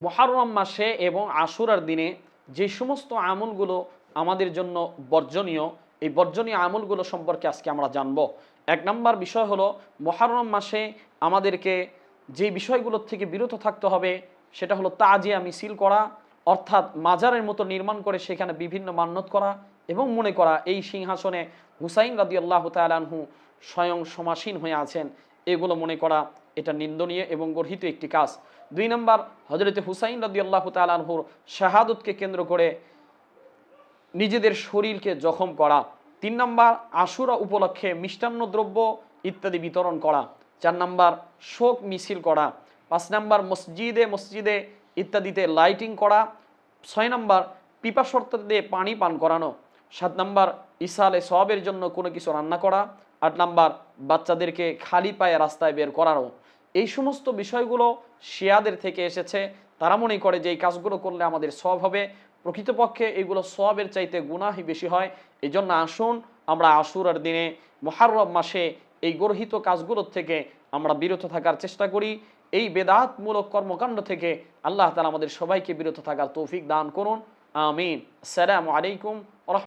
মুহররম মাসে এবং আশুরার দিনে যে সমস্ত আমলগুলো আমাদের জন্য বর্জনীয়, এই বর্জনীয় আমলগুলো সম্পর্কে আজকে আমরা জানব। এক নম্বর বিষয় হলো, মুহররম মাসে আমাদেরকে যে বিষয়গুলোর থেকে বিরত থাকতে হবে সেটা হলো তাজিয়া মিছিল করা, অর্থাৎ মাজারের মতো নির্মাণ করে সেখানে বিভিন্ন মান্যত করা এবং মনে করা এই সিংহাসনে হুসাইন রাদিয়াল্লাহু তাআলা আনহু স্বয়ং সমাসীন হয়ে আছেন, এগুলো মনে করা এটা নিন্দনীয় এবং গর্হিত একটি কাজ। দুই নম্বর, হযরতে হুসাইন রাদিয়াল্লাহু তাআলা আনহুর শাহাদতকে কেন্দ্র করে নিজেদের শরীরকে জখম করা। তিন নম্বর, আশুরা উপলক্ষে মিষ্টান্ন দ্রব্য ইত্যাদি বিতরণ করা। চার নম্বর, শোক মিছিল করা। পাঁচ নম্বর, মসজিদে মসজিদে ইত্যাদিতে লাইটিং করা। ছয় নম্বর, পিপাসর্তদের পানি পান করানো। সাত নম্বর, ইসালে সওয়াবের জন্য কোনো কিছু রান্না করা। আট নম্বর, বাচ্চাদেরকে খালি পায়ে রাস্তায় বের করানো। এই সমস্ত বিষয়গুলো শিয়াদের থেকে এসেছে। তারা মনে করে যে এই কাজগুলো করলে আমাদের সওয়াব হবে, প্রকৃতপক্ষে এগুলো সওয়াবের চাইতে গুনাহই বেশি হয়। এই জন্য আসুন আমরা আশুরার দিনে, মুহররম মাসে এই গর্হিত কাজগুলোর থেকে আমরা বিরত থাকার চেষ্টা করি। এই বেদাতমূলক কর্মকাণ্ড থেকে আল্লাহ তাআলা আমাদের সবাইকে বিরত থাকার তৌফিক দান করুন, আমিন। আসসালামু আলাইকুম